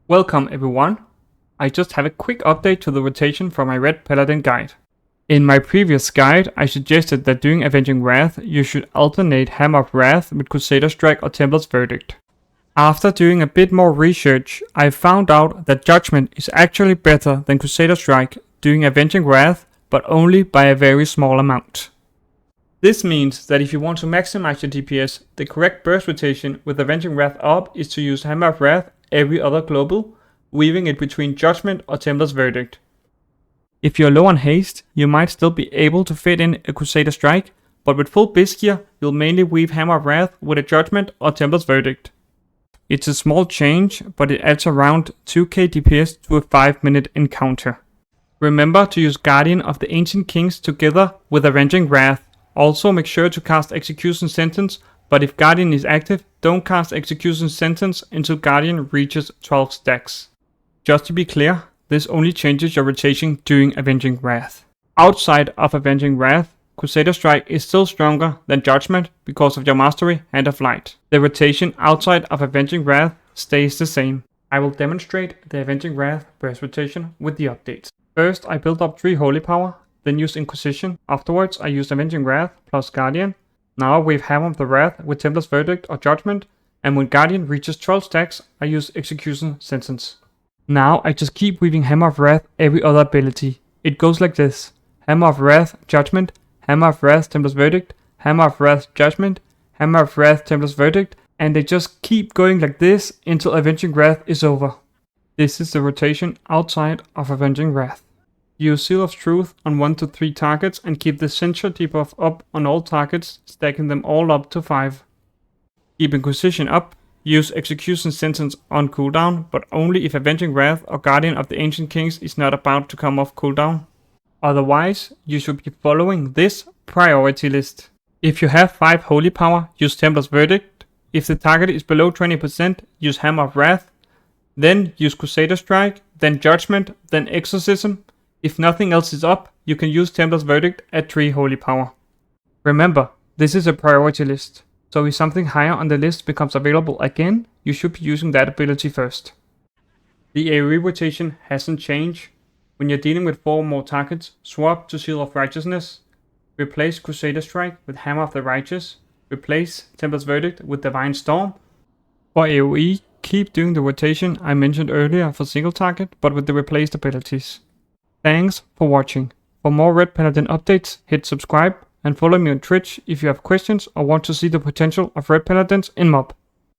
Welcome everyone. I just have a quick update to the rotation for my Red Paladin guide. In my previous guide, I suggested that during Avenging Wrath, you should alternate Hammer of Wrath with Crusader Strike or Templar's Verdict. After doing a bit more research, I found out that Judgment is actually better than Crusader Strike during Avenging Wrath, but only by a very small amount. This means that if you want to maximize your DPS, the correct burst rotation with Avenging Wrath up is to use Hammer of Wrath every other global, weaving it between Judgment or Templar's Verdict. If you're low on haste, you might still be able to fit in a Crusader Strike, but with full BIS gear, you'll mainly weave Hammer of Wrath with a Judgment or Templar's Verdict. It's a small change, but it adds around 2k DPS to a 5-minute encounter. Remember to use Guardian of the Ancient Kings together with Avenging Wrath. Also make sure to cast Execution Sentence, but if Guardian is active, don't cast Execution Sentence until Guardian reaches 12 stacks. Just to be clear, this only changes your rotation during Avenging Wrath. Outside of Avenging Wrath, Crusader Strike is still stronger than Judgment because of your mastery Hand of Light. The rotation outside of Avenging Wrath stays the same. I will demonstrate the Avenging Wrath burst rotation with the updates. First I built up 3 Holy Power, then used Inquisition. Afterwards I used Avenging Wrath plus Guardian. Now we have Hammer of the Wrath with Templar's Verdict or Judgment, and when Guardian reaches 12 stacks, I use Execution Sentence. Now I just keep weaving Hammer of Wrath every other ability. It goes like this: Hammer of Wrath, Judgment, Hammer of Wrath, Templar's Verdict, Hammer of Wrath, Judgment, Hammer of Wrath, Templar's Verdict, and they just keep going like this until Avenging Wrath is over. This is the rotation outside of Avenging Wrath. Use Seal of Truth on 1 to 3 targets and keep the Censure debuff up on all targets, stacking them all up to 5. Keep Inquisition up, use Execution Sentence on cooldown, but only if Avenging Wrath or Guardian of the Ancient Kings is not about to come off cooldown. Otherwise, you should be following this priority list. If you have 5 Holy Power, use Templar's Verdict. If the target is below 20%, use Hammer of Wrath. Then use Crusader Strike, then Judgment, then Exorcism. If nothing else is up, you can use Templar's Verdict at 3 Holy Power. Remember, this is a priority list, so if something higher on the list becomes available again, you should be using that ability first. The AoE rotation hasn't changed. When you're dealing with 4 or more targets, swap to Seal of Righteousness. Replace Crusader Strike with Hammer of the Righteous. Replace Templar's Verdict with Divine Storm. For AoE, keep doing the rotation I mentioned earlier for single target, but with the replaced abilities. Thanks for watching. For more Red Paladin updates, hit subscribe and follow me on Twitch if you have questions or want to see the potential of Red Paladins in MoP.